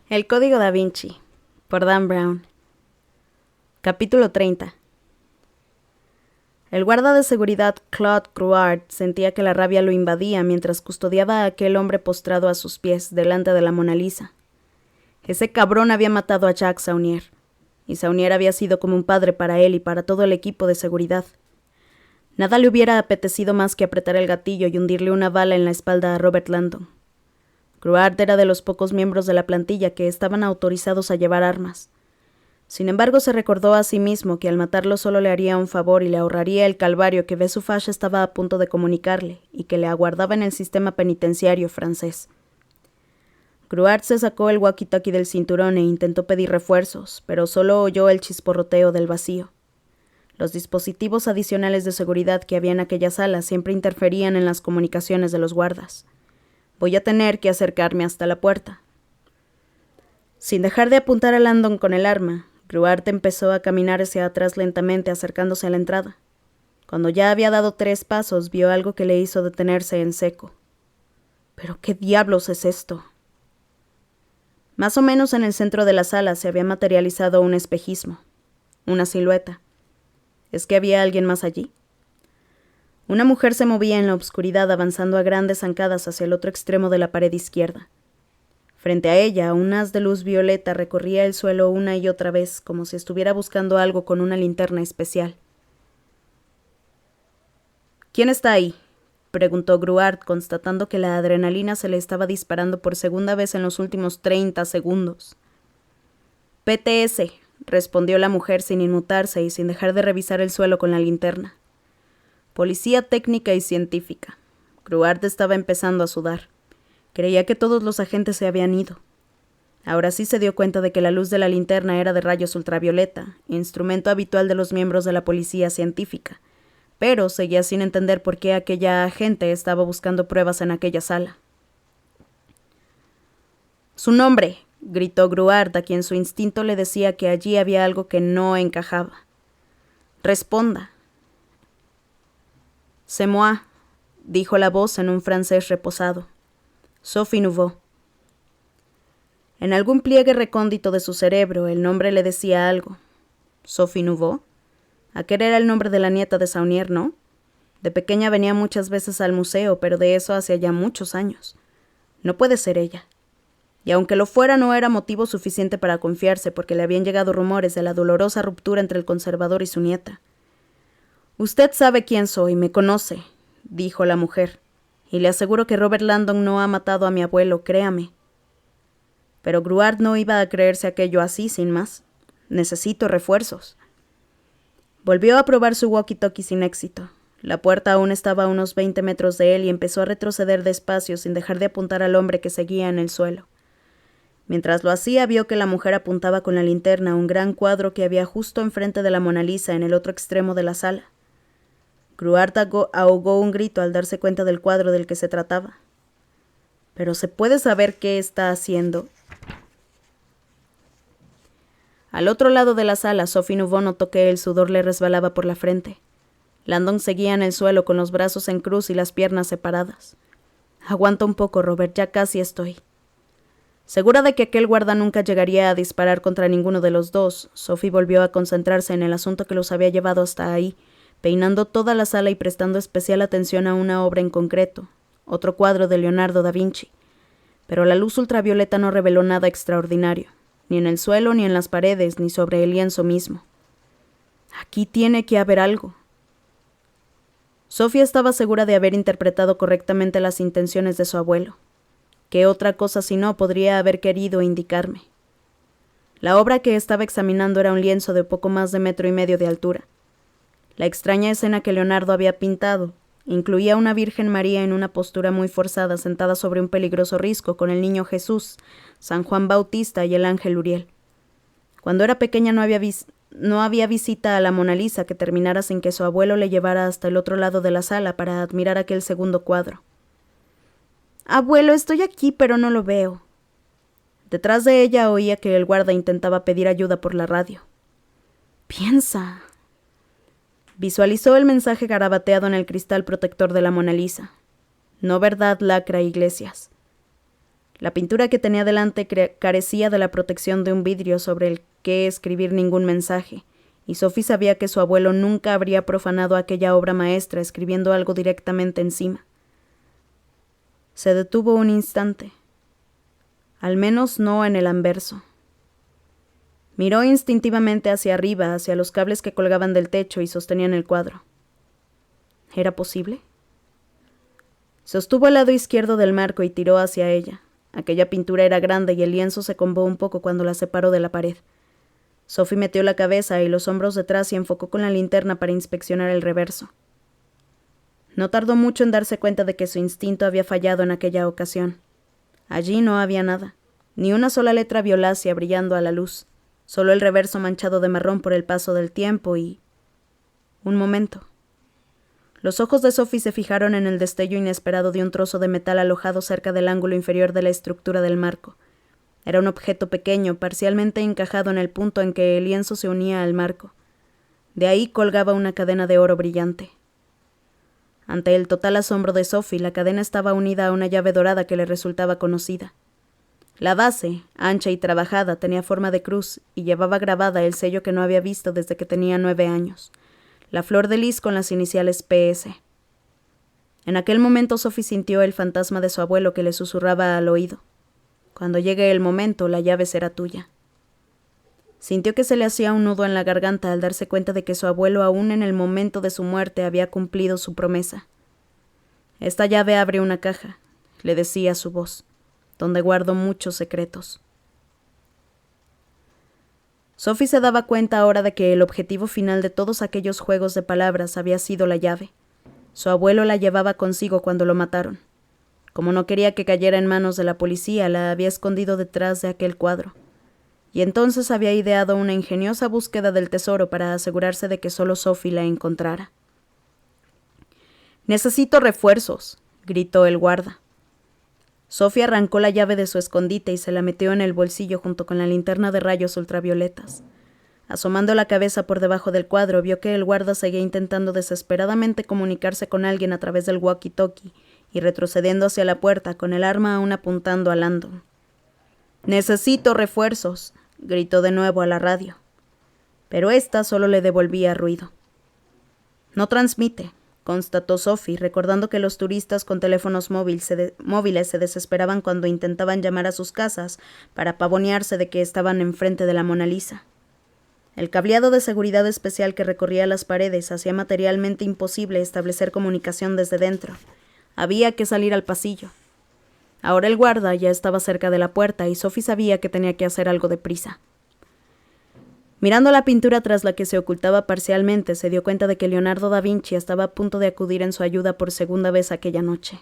El Código Da Vinci, por Dan Brown. Capítulo 30. El guarda de seguridad Claude Gruard sentía que la rabia lo invadía mientras custodiaba a aquel hombre postrado a sus pies delante de la Mona Lisa. Ese cabrón había matado a Jacques Saunier, y Saunier había sido como un padre para él y para todo el equipo de seguridad. Nada le hubiera apetecido más que apretar el gatillo y hundirle una bala en la espalda a Robert Landon. Gruard era de los pocos miembros de la plantilla que estaban autorizados a llevar armas. Sin embargo, se recordó a sí mismo que al matarlo solo le haría un favor y le ahorraría el calvario que Bessuffage estaba a punto de comunicarle y que le aguardaba en el sistema penitenciario francés. Gruard se sacó el walkie-talkie del cinturón e intentó pedir refuerzos, pero solo oyó el chisporroteo del vacío. Los dispositivos adicionales de seguridad que había en aquella sala siempre interferían en las comunicaciones de los guardas. Voy a tener que acercarme hasta la puerta. Sin dejar de apuntar a Landon con el arma, Gruard empezó a caminar hacia atrás lentamente, acercándose a la entrada. Cuando ya había dado 3 pasos, vio algo que le hizo detenerse en seco. ¿Pero qué diablos es esto? Más o menos en el centro de la sala se había materializado un espejismo, una silueta. ¿Es que había alguien más allí? Una mujer se movía en la oscuridad, avanzando a grandes zancadas hacia el otro extremo de la pared izquierda. Frente a ella, un haz de luz violeta recorría el suelo una y otra vez, como si estuviera buscando algo con una linterna especial. ¿Quién está ahí?, preguntó Gruard, constatando que la adrenalina se le estaba disparando por segunda vez en los últimos 30 segundos. «PTS», respondió la mujer sin inmutarse y sin dejar de revisar el suelo con la linterna. Policía técnica y científica. Gruard estaba empezando a sudar. Creía que todos los agentes se habían ido. Ahora sí se dio cuenta de que la luz de la linterna era de rayos ultravioleta, instrumento habitual de los miembros de la policía científica, pero seguía sin entender por qué aquella agente estaba buscando pruebas en aquella sala. «¡Su nombre!», gritó Gruard, a quien su instinto le decía que allí había algo que no encajaba. «Responda». «C'est moi», dijo la voz en un francés reposado. «Sophie Nouveau». En algún pliegue recóndito de su cerebro, el nombre le decía algo. ¿Sophie Nouveau? Aquel era el nombre de la nieta de Saunier, ¿no? De pequeña venía muchas veces al museo, pero de eso hacía ya muchos años. No puede ser ella. Y aunque lo fuera, no era motivo suficiente para confiarse, porque le habían llegado rumores de la dolorosa ruptura entre el conservador y su nieta. «Usted sabe quién soy, me conoce», dijo la mujer, «y le aseguro que Robert Landon no ha matado a mi abuelo, créame». Pero Gruard no iba a creerse aquello así, sin más. «Necesito refuerzos». Volvió a probar su walkie-talkie sin éxito. La puerta aún estaba a unos 20 metros de él y empezó a retroceder despacio sin dejar de apuntar al hombre que seguía en el suelo. Mientras lo hacía, vio que la mujer apuntaba con la linterna a un gran cuadro que había justo enfrente de la Mona Lisa en el otro extremo de la sala. Gruard ahogó un grito al darse cuenta del cuadro del que se trataba. «¿Pero se puede saber qué está haciendo?» Al otro lado de la sala, Sophie Nouveau notó que el sudor le resbalaba por la frente. Landon seguía en el suelo con los brazos en cruz y las piernas separadas. «Aguanta un poco, Robert, ya casi estoy». Segura de que aquel guarda nunca llegaría a disparar contra ninguno de los dos, Sophie volvió a concentrarse en el asunto que los había llevado hasta ahí, peinando toda la sala y prestando especial atención a una obra en concreto, otro cuadro de Leonardo da Vinci. Pero la luz ultravioleta no reveló nada extraordinario, ni en el suelo, ni en las paredes, ni sobre el lienzo mismo. «Aquí tiene que haber algo». Sophie estaba segura de haber interpretado correctamente las intenciones de su abuelo. ¿Qué otra cosa si no podría haber querido indicarme? La obra que estaba examinando era un lienzo de poco más de 1,5 metros de altura. La extraña escena que Leonardo había pintado incluía una Virgen María en una postura muy forzada, sentada sobre un peligroso risco con el niño Jesús, San Juan Bautista y el ángel Uriel. Cuando era pequeña no había visita a la Mona Lisa que terminara sin que su abuelo le llevara hasta el otro lado de la sala para admirar aquel segundo cuadro. «Abuelo, estoy aquí, pero no lo veo». Detrás de ella oía que el guarda intentaba pedir ayuda por la radio. «Piensa». Visualizó el mensaje garabateado en el cristal protector de la Mona Lisa. «No verdad, lacra Iglesias». La pintura que tenía delante carecía de la protección de un vidrio sobre el que escribir ningún mensaje, y Sophie sabía que su abuelo nunca habría profanado aquella obra maestra escribiendo algo directamente encima. Se detuvo un instante. Al menos no en el anverso. Miró instintivamente hacia arriba, hacia los cables que colgaban del techo y sostenían el cuadro. ¿Era posible? Sostuvo el lado izquierdo del marco y tiró hacia ella. Aquella pintura era grande y el lienzo se combó un poco cuando la separó de la pared. Sophie metió la cabeza y los hombros detrás y enfocó con la linterna para inspeccionar el reverso. No tardó mucho en darse cuenta de que su instinto había fallado en aquella ocasión. Allí no había nada, ni una sola letra violácea brillando a la luz, solo el reverso manchado de marrón por el paso del tiempo y... Un momento. Los ojos de Sophie se fijaron en el destello inesperado de un trozo de metal alojado cerca del ángulo inferior de la estructura del marco. Era un objeto pequeño, parcialmente encajado en el punto en que el lienzo se unía al marco. De ahí colgaba una cadena de oro brillante. Ante el total asombro de Sophie, la cadena estaba unida a una llave dorada que le resultaba conocida. La base, ancha y trabajada, tenía forma de cruz y llevaba grabada el sello que no había visto desde que tenía 9 años, la flor de lis con las iniciales PS. En aquel momento Sophie sintió el fantasma de su abuelo que le susurraba al oído. Cuando llegue el momento, la llave será tuya. Sintió que se le hacía un nudo en la garganta al darse cuenta de que su abuelo aún en el momento de su muerte había cumplido su promesa. Esta llave abre una caja, le decía su voz, donde guardo muchos secretos. Sophie se daba cuenta ahora de que el objetivo final de todos aquellos juegos de palabras había sido la llave. Su abuelo la llevaba consigo cuando lo mataron. Como no quería que cayera en manos de la policía, la había escondido detrás de aquel cuadro. Y entonces había ideado una ingeniosa búsqueda del tesoro para asegurarse de que solo Sophie la encontrara. «Necesito refuerzos», gritó el guarda. Sophie arrancó la llave de su escondite y se la metió en el bolsillo junto con la linterna de rayos ultravioletas. Asomando la cabeza por debajo del cuadro, vio que el guarda seguía intentando desesperadamente comunicarse con alguien a través del walkie-talkie y retrocediendo hacia la puerta con el arma aún apuntando a Landon. «Necesito refuerzos», gritó de nuevo a la radio. Pero ésta solo le devolvía ruido. «No transmite», constató Sophie, recordando que los turistas con teléfonos móviles se desesperaban cuando intentaban llamar a sus casas para pavonearse de que estaban enfrente de la Mona Lisa. El cableado de seguridad especial que recorría las paredes hacía materialmente imposible establecer comunicación desde dentro. Había que salir al pasillo. Ahora el guarda ya estaba cerca de la puerta y Sophie sabía que tenía que hacer algo deprisa. Mirando la pintura tras la que se ocultaba parcialmente, se dio cuenta de que Leonardo da Vinci estaba a punto de acudir en su ayuda por segunda vez aquella noche.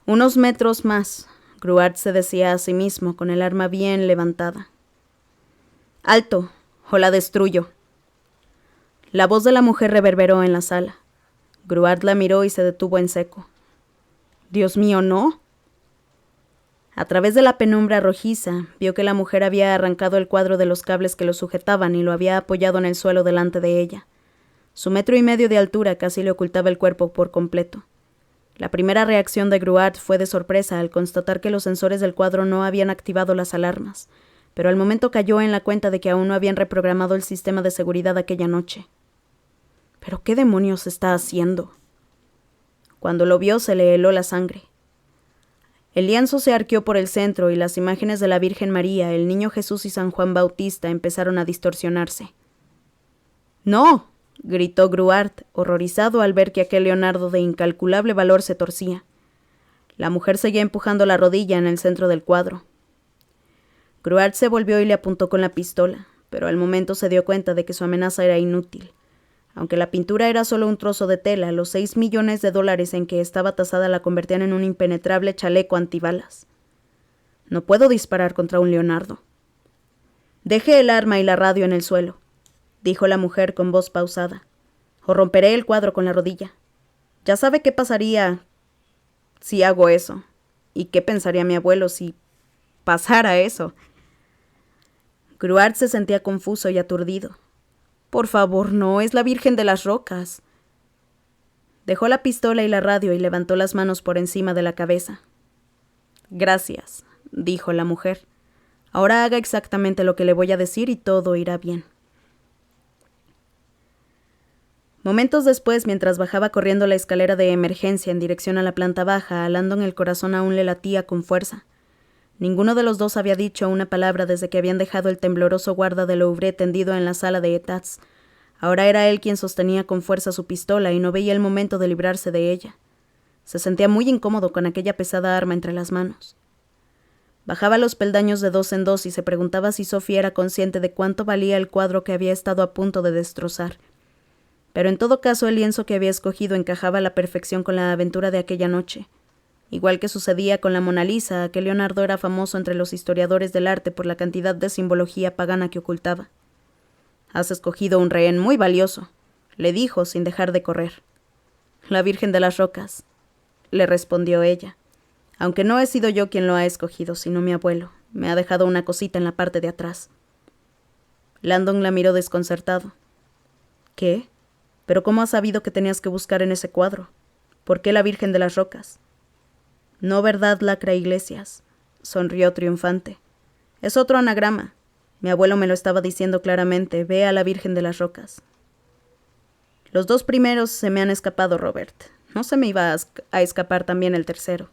«Unos metros más», Gruart se decía a sí mismo, con el arma bien levantada. «Alto, o la destruyo». La voz de la mujer reverberó en la sala. Gruart la miró y se detuvo en seco. «Dios mío, ¿no?» A través de la penumbra rojiza, vio que la mujer había arrancado el cuadro de los cables que lo sujetaban y lo había apoyado en el suelo delante de ella. Su 1,5 metros de altura casi le ocultaba el cuerpo por completo. La primera reacción de Gruart fue de sorpresa al constatar que los sensores del cuadro no habían activado las alarmas, pero al momento cayó en la cuenta de que aún no habían reprogramado el sistema de seguridad aquella noche. ¿Pero qué demonios está haciendo? Cuando lo vio se le heló la sangre. El lienzo se arqueó por el centro y las imágenes de la Virgen María, el Niño Jesús y San Juan Bautista empezaron a distorsionarse. «¡No!», gritó Gruart, horrorizado al ver que aquel Leonardo de incalculable valor se torcía. La mujer seguía empujando la rodilla en el centro del cuadro. Gruart se volvió y le apuntó con la pistola, pero al momento se dio cuenta de que su amenaza era inútil. Aunque la pintura era solo un trozo de tela, los $6 millones en que estaba tasada la convertían en un impenetrable chaleco antibalas. «No puedo disparar contra un Leonardo». «Deje el arma y la radio en el suelo», dijo la mujer con voz pausada, «o romperé el cuadro con la rodilla. Ya sabe qué pasaría si hago eso, y qué pensaría mi abuelo si pasara eso». Gruart se sentía confuso y aturdido. «Por favor, no, es la Virgen de las Rocas». Dejó la pistola y la radio y levantó las manos por encima de la cabeza. «Gracias», dijo la mujer. «Ahora haga exactamente lo que le voy a decir y todo irá bien». Momentos después, mientras bajaba corriendo la escalera de emergencia en dirección a la planta baja, a Landon el corazón aún le latía con fuerza. Ninguno de los dos había dicho una palabra desde que habían dejado el tembloroso guarda de Louvre tendido en la sala de etats. Ahora era él quien sostenía con fuerza su pistola y no veía el momento de librarse de ella. Se sentía muy incómodo con aquella pesada arma entre las manos. Bajaba los peldaños de dos en dos y se preguntaba si Sophie era consciente de cuánto valía el cuadro que había estado a punto de destrozar. Pero en todo caso el lienzo que había escogido encajaba a la perfección con la aventura de aquella noche. Igual que sucedía con la Mona Lisa, aquel Leonardo era famoso entre los historiadores del arte por la cantidad de simbología pagana que ocultaba. «Has escogido un rehén muy valioso», le dijo sin dejar de correr. «La Virgen de las Rocas», le respondió ella. «Aunque no he sido yo quien lo ha escogido, sino mi abuelo. Me ha dejado una cosita en la parte de atrás». Landon la miró desconcertado. «¿Qué? ¿Pero cómo has sabido que tenías que buscar en ese cuadro? ¿Por qué la Virgen de las Rocas?» «No, ¿verdad, Lacra Iglesias?», sonrió triunfante. «Es otro anagrama. Mi abuelo me lo estaba diciendo claramente. Ve a la Virgen de las Rocas». «Los dos primeros se me han escapado, Robert. No se me iba a escapar también el tercero».